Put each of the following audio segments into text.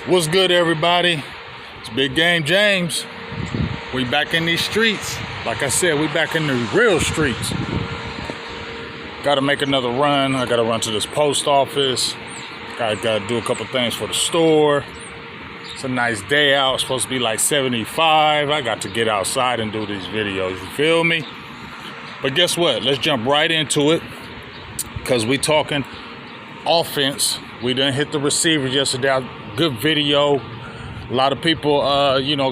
What's good, everybody? It's Big Game James. We back in these streets. Like I said, we back in the real streets. Gotta make another run. I gotta run to this post office. Gotta do a couple things for the store. It's a nice day out. It's supposed to be like 75. I got to get outside and do these videos. You feel me? But guess what? Let's jump right into it. Because we talking offense. We done hit the receivers yesterday. Good video. A lot of people,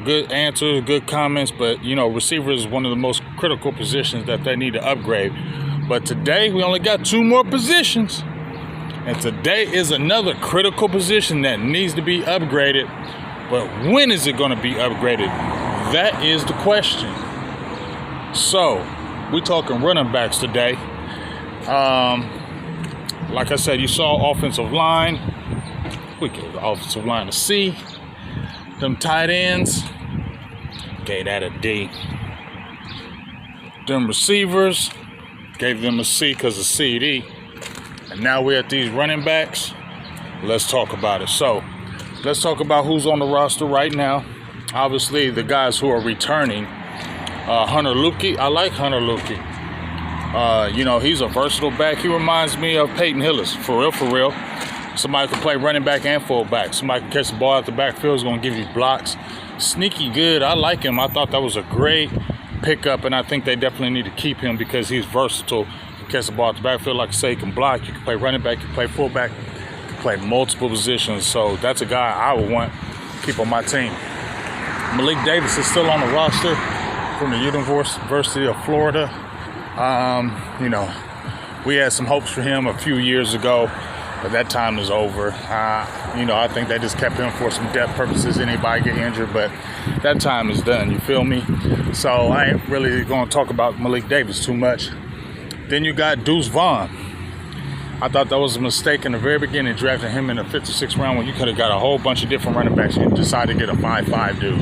good answers, good comments. But, receiver is one of the most critical positions that they need to upgrade. But today, we only got 2 more positions. And today is another critical position that needs to be upgraded. But when is it going to be upgraded? That is the question. So, we talking running backs today. Like I said, you saw offensive line. We gave the offensive line a C. Them tight ends, gave that a D. Them receivers, gave them a C because of CD. And now we're at these running backs. Let's talk about it. So, let's talk about who's on the roster right now. Obviously, the guys who are returning. Hunter Luepke. I like Hunter Luepke. He's a versatile back. He reminds me of Peyton Hillis. For real. Somebody can play running back and fullback. Somebody can catch the ball out the backfield. Is going to give you blocks. Sneaky good. I like him. I thought that was a great pickup, and I think they definitely need to keep him because he's versatile. You can catch the ball out the backfield. Like I say, you can block. You can play running back. You can play fullback. You can play multiple positions. So that's a guy I would want to keep on my team. Malik Davis is still on the roster from the University of Florida. We had some hopes for him a few years ago. But that time is over. I think they just kept him for some depth purposes. Anybody get injured, but that time is done. You feel me? So I ain't really going to talk about Malik Davis too much. Then you got Deuce Vaughn. I thought that was a mistake in the very beginning, drafting him in the 56th round when you could have got a whole bunch of different running backs and decided to get a 5'5" dude.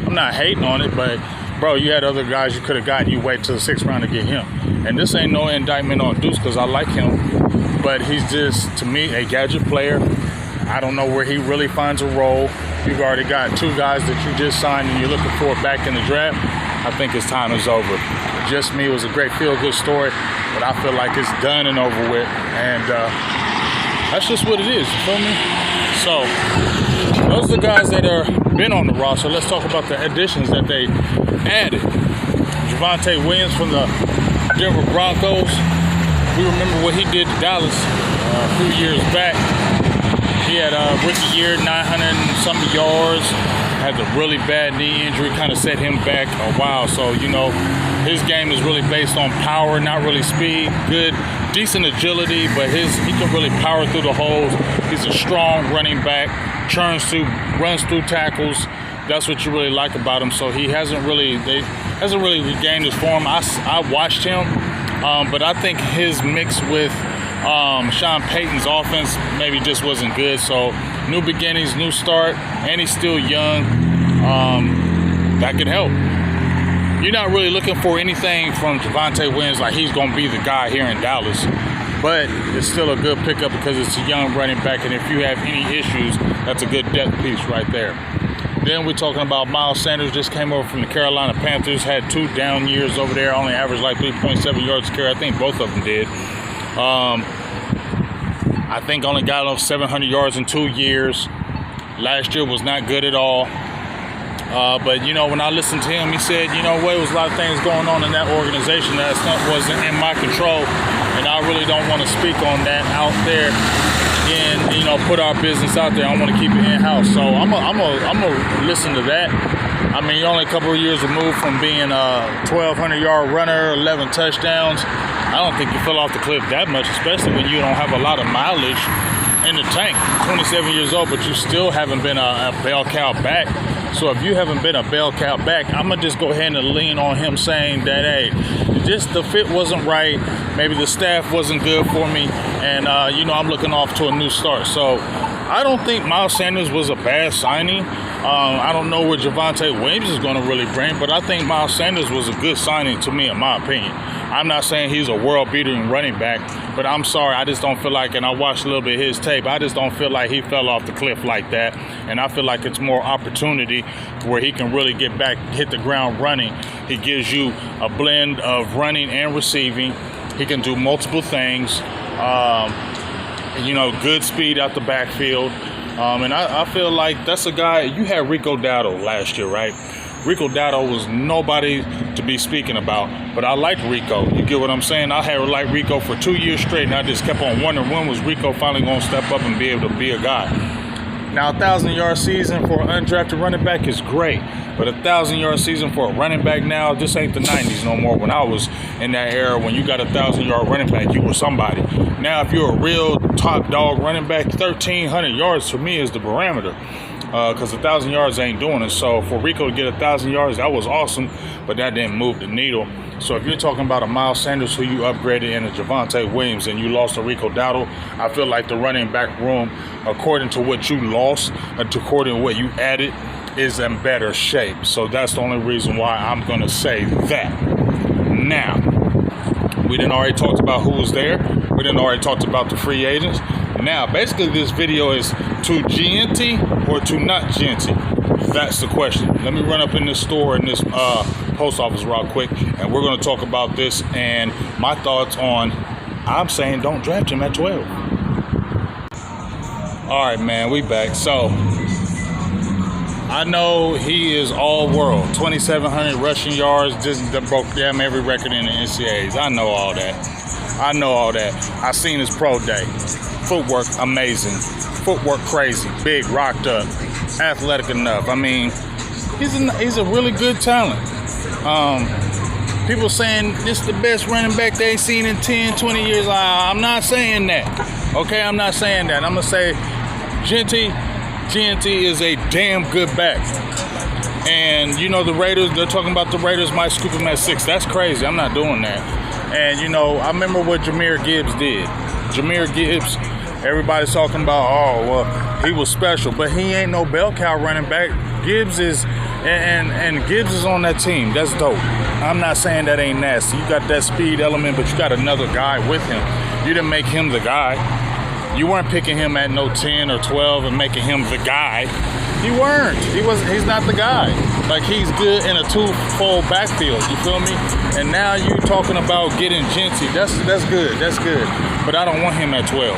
I'm not hating on it, but bro, you had other guys you could have gotten. You wait till the 6th round to get him. And this ain't no indictment on Deuce because I like him. But he's just, to me, a gadget player. I don't know where he really finds a role. You've already got 2 guys that you just signed and you're looking for back in the draft. I think his time is over. Just me, it was a great feel-good story, but I feel like it's done and over with. And that's just what it is, you feel me? So, those are the guys that are been on the roster. Let's talk about the additions that they added. Jeanty from the Denver Broncos. We remember what he did to Dallas a few years back. He had a rookie year, 900 and some yards. Had a really bad knee injury, kind of set him back a while. So, his game is really based on power, not really speed. Good, decent agility, but he can really power through the holes. He's a strong running back, runs through tackles. That's what you really like about him. So he hasn't really regained his form. I watched him. But I think his mix with Sean Payton's offense maybe just wasn't good. So new beginnings, new start, and he's still young. That could help. You're not really looking for anything from Javonte Williams like he's going to be the guy here in Dallas. But it's still a good pickup because it's a young running back. And if you have any issues, that's a good depth piece right there. Then we're talking about Miles Sanders, just came over from the Carolina Panthers, had 2 down years over there, only averaged like 3.7 yards a carry. I think both of them did. I think only got off 700 yards in 2 years. Last year was not good at all. But, when I listened to him, he said, there was a lot of things going on in that organization that wasn't in my control. And I really don't want to speak on that out there. And put our business out there. I want to keep it in-house. So I'm gonna listen to that. I mean, you're only a couple of years removed from being a 1,200-yard runner, 11 touchdowns. I don't think you fell off the cliff that much, especially when you don't have a lot of mileage in the tank. 27 years old, but you still haven't been a bell cow back. So if you haven't been a bell cow back, I'm going to just go ahead and lean on him saying that, hey, just the fit wasn't right. Maybe the staff wasn't good for me. And, I'm looking off to a new start. So I don't think Miles Sanders was a bad signing. I don't know what Javonte Williams is going to really bring, but I think Miles Sanders was a good signing to me, in my opinion. I'm not saying he's a world-beating running back, But I'm sorry, I just don't feel like, and I watched a little bit of his tape, I just don't feel like he fell off the cliff like that. And I feel like it's more opportunity where he can really get back, hit the ground running. He gives you a blend of running and receiving. He can do multiple things. You know, good speed out the backfield. And I feel like that's a guy. You had Rico Dowdle last year, right? Rico Dowdle was nobody to be speaking about, but I liked Rico. You get what I'm saying? I had liked Rico for 2 years straight, and I just kept on wondering when was Rico finally going to step up and be able to be a guy. Now, 1,000-yard season for an undrafted running back is great, but 1,000-yard season for a running back now, this ain't the 90s no more. When I was in that era, when you got a 1,000-yard running back, you were somebody. Now, if you're a real top dog running back, 1,300 yards for me is the parameter, because 1,000 yards ain't doing it. So for Rico to get 1,000 yards, that was awesome, but that didn't move the needle. So if you're talking about a Miles Sanders who you upgraded and a Javonte Williams and you lost a Rico Dowdle, I feel like the running back room, according to what you lost and according to what you added, is in better shape. So that's the only reason why I'm going to say that. Now, we done already talked about who was there. We done already talked about the free agents. Now, basically, this video is to Jeanty or to not Jeanty. That's the question. Let me run up in this store in this post office real quick, and we're going to talk about this and my thoughts on, I'm saying don't draft him at 12. All right, man, we back. So, I know he is all world. 2,700 rushing yards, just broke damn every record in the NCAAs. I know all that. I seen his pro day. Footwork, amazing. Footwork, crazy. Big, rocked up. Athletic enough. I mean, he's a really good talent. People saying this is the best running back they've seen in 10, 20 years. I'm not saying that. Okay, I'm not saying that. I'm going to say Jeanty is a damn good back. And, you know, the Raiders, they're talking about the Raiders might scoop him at 6. That's crazy. I'm not doing that. And, you know, I remember what Jahmyr Gibbs did. Jahmyr Gibbs, everybody's talking about, oh, well, he was special. But he ain't no bell cow running back. Gibbs is, and Gibbs is on that team. That's dope. I'm not saying that ain't nasty. You got that speed element, but you got another guy with him. You didn't make him the guy. You weren't picking him at no 10 or 12 and making him the guy. He weren't. He's not the guy. Like, he's good in a two-fold backfield. You feel me? And now you talking about getting Jeanty. That's good. That's good. But I don't want him at 12.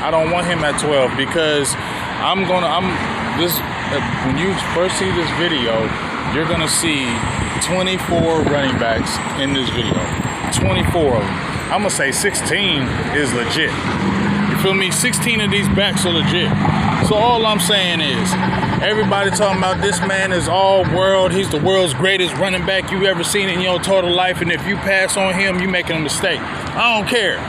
I don't want him at 12 because when you first see this video, you're gonna see 24 running backs in this video. 24 of them. I'm gonna say 16 is legit. You feel me? 16 of these backs are legit. So all I'm saying is, everybody talking about this man is all world. He's the world's greatest running back you ever seen in your total life. And if you pass on him, you making a mistake. I don't care.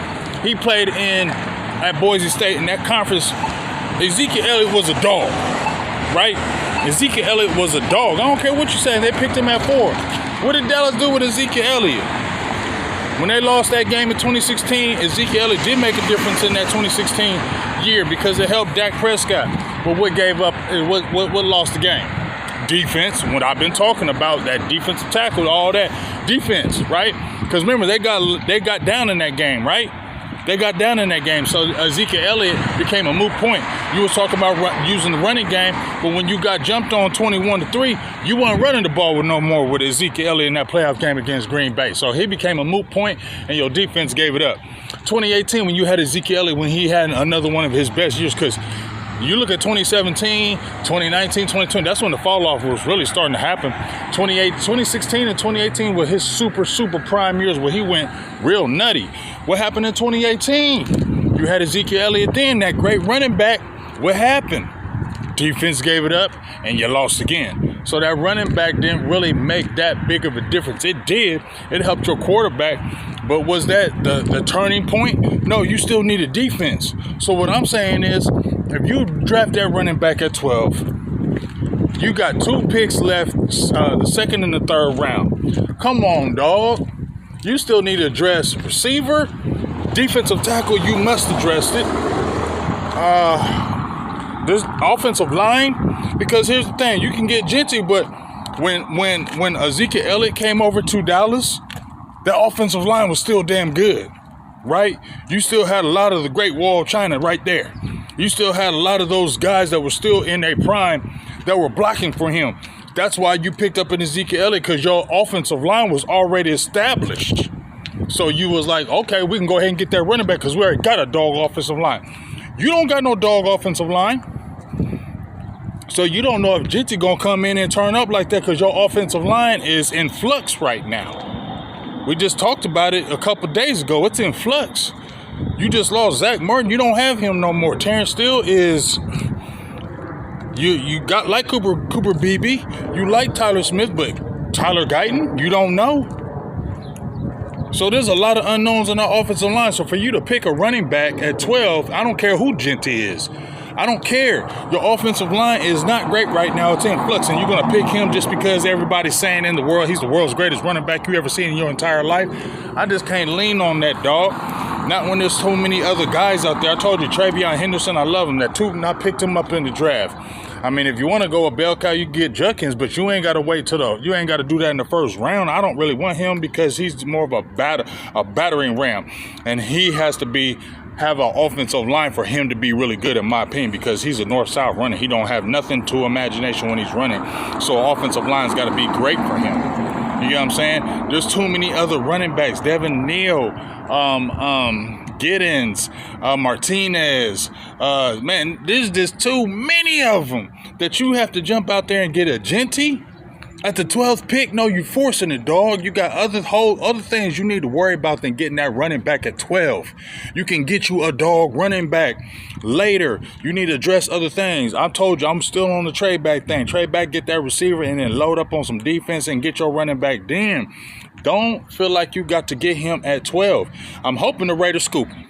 He played at Boise State in that conference. Ezekiel Elliott was a dog, right? Ezekiel Elliott was a dog. I don't care what you're saying. They picked him at 4. What did Dallas do with Ezekiel Elliott? When they lost that game in 2016, Ezekiel Elliott did make a difference in that 2016 year because it helped Dak Prescott. But what gave up? What lost the game? Defense. What I've been talking about, that defensive tackle, all that defense, right? Because remember, they got down in that game, right? They got down in that game. So Ezekiel Elliott became a moot point. You was talking about using the running game, but when you got jumped on 21-3, you weren't running the ball with no more with Ezekiel Elliott in that playoff game against Green Bay. So he became a moot point, and your defense gave it up. 2018, when you had Ezekiel Elliott, when he had another one of his best years, because you look at 2017, 2019, 2020, that's when the fall off was really starting to happen. 2016 and 2018 were his super prime years where he went real nutty. What happened in 2018? You had Ezekiel Elliott then, that great running back. What happened? Defense gave it up and you lost again. So that running back didn't really make that big of a difference. It did. It helped your quarterback. But was that the turning point? No, you still need a defense. So what I'm saying is, if you draft that running back at 12, you got 2 picks left, the second and the third round. Come on, dog. You still need to address receiver, defensive tackle. You must address it. This offensive line, because here's the thing: you can get Jeanty, but when Ezekiel Elliott came over to Dallas, the offensive line was still damn good. right? You still had a lot of the Great Wall of China right there. You still had a lot of those guys that were still in their prime that were blocking for him. That's why you picked up an Ezekiel Elliott, because your offensive line was already established. So you was like, okay, we can go ahead and get that running back because we already got a dog offensive line. You don't got no dog offensive line. So you don't know if Jeanty gonna come in and turn up like that because your offensive line is in flux right now. We just talked about it a couple days ago. It's in flux. You just lost Zach Martin. You don't have him no more. Terrence Steele is... You got like Cooper Beebe. You like Tyler Smith, but Tyler Guyton, you don't know. So there's a lot of unknowns on our offensive line. So for you to pick a running back at 12, I don't care who Jeanty is. I don't care. Your offensive line is not great right now. It's in flux, and you're going to pick him just because everybody's saying in the world he's the world's greatest running back you ever seen in your entire life. I just can't lean on that, dog. Not when there's so many other guys out there. I told you, Travion Henderson, I love him. That Tootin, I picked him up in the draft. I mean, if you want to go a bell cow, you get Judkins, but you ain't got to wait till you ain't got to do that in the first round. I don't really want him because he's more of a battering ram, and he has to have an offensive line for him to be really good, in my opinion, because he's a north-south runner. He don't have nothing to imagination when he's running. So offensive line's got to be great for him. You know what I'm saying? There's too many other running backs. Devin Neal, Giddens, Martinez. Man, there's just too many of them that you have to jump out there and get a Jeanty at the 12th pick. No, you forcing it, dog. You got other things you need to worry about than getting that running back at 12. You can get you a dog running back later. You need to address other things. I told you, I'm still on the trade back thing. Trade back, get that receiver, and then load up on some defense and get your running back then. Don't feel like you got to get him at 12. I'm hoping the Raiders scoop him.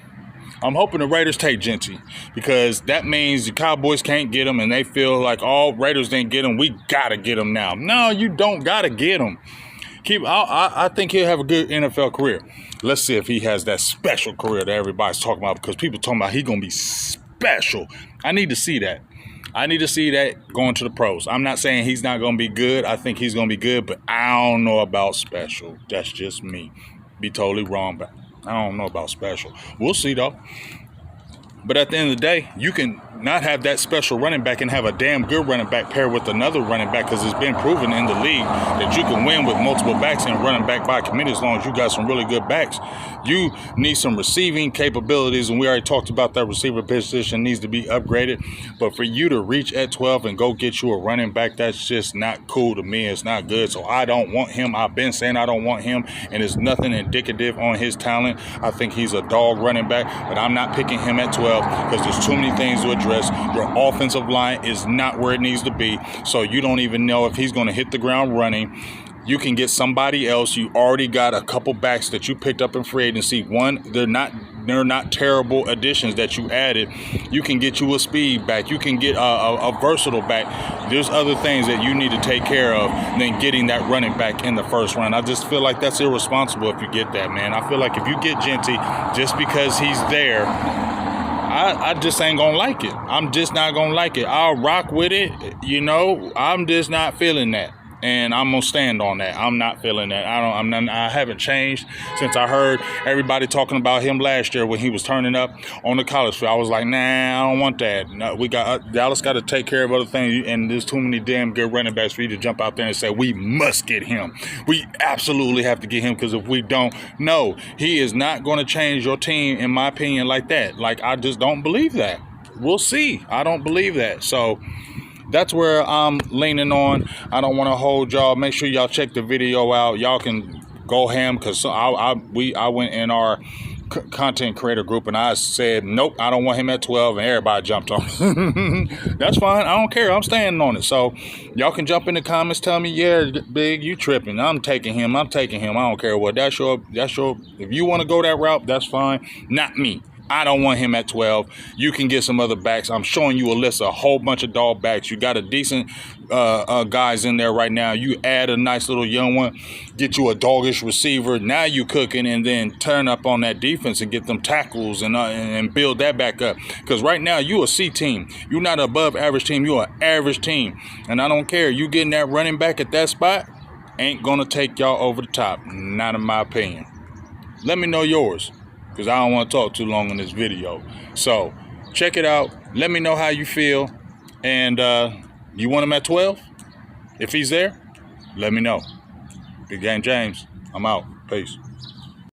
I'm hoping the Raiders take Jeanty, because that means the Cowboys can't get him and they feel like, oh, Raiders didn't get him, we got to get him now. No, you don't got to get him. I think he'll have a good NFL career. Let's see if he has that special career that everybody's talking about, because people talking about he's going to be special. I need to see that. I need to see that going to the pros. I'm not saying he's not going to be good. I think he's going to be good, but I don't know about special. That's just me. Be totally wrong, but I don't know about special. We'll see, though. But at the end of the day, you can not have that special running back and have a damn good running back paired with another running back, because it's been proven in the league that you can win with multiple backs and running back by committee as long as you got some really good backs. You need some receiving capabilities, and we already talked about that receiver position needs to be upgraded. But for you to reach at 12 and go get you a running back, that's just not cool to me. It's not good. So I don't want him. I've been saying I don't want him, and it's nothing indicative on his talent. I think he's a dog running back, but I'm not picking him at 12 because there's too many things to address. Your offensive line is not where it needs to be, so you don't even know if he's going to hit the ground running. You can get somebody else. You already got a couple backs that you picked up in free agency. One, they're not terrible additions that you added. You can get you a speed back. You can get a versatile back. There's other things that you need to take care of than getting that running back in the first round. I just feel like that's irresponsible if you get that, man. I feel like if you get Jeanty just because he's there, I just ain't gonna like it. I'm just not gonna like it. I'll rock with it, you know. I'm just not feeling that, and I'm gonna stand on that. I'm not feeling that. I haven't changed since I heard everybody talking about him last year when he was turning up on the college field. I was like, nah, I don't want that. No, Dallas got to take care of other things, and there's too many damn good running backs for you to jump out there and say we must get him. We absolutely have to get him, because if we don't, no, he is not going to change your team, in my opinion, like that. Like, I just don't believe that. We'll see. I don't believe that. So that's where I'm leaning on. I don't want to hold y'all. Make sure y'all check the video out. Y'all can go ham, because I went in our content creator group and I said, nope, I don't want him at 12, and everybody jumped on me. That's fine. I don't care. I'm standing on it. So y'all can jump in the comments, tell me, yeah, Big, you tripping. I'm taking him. I don't care what. That's your, if you want to go that route, that's fine. Not me. I don't want him at 12. You can get some other backs. I'm showing you a list, a whole bunch of dog backs. You got a decent guys in there right now. You add a nice little young one, get you a doggish receiver. Now you cooking, and then turn up on that defense and get them tackles and build that back up. Because right now you a C team. You're not an above average team. You're an average team. And I don't care. You getting that running back at that spot ain't going to take y'all over the top. Not in my opinion. Let me know yours. because I don't want to talk too long in this video. So check it out. Let me know how you feel. And you want him at 12? If he's there, let me know. Big Game James, I'm out. Peace.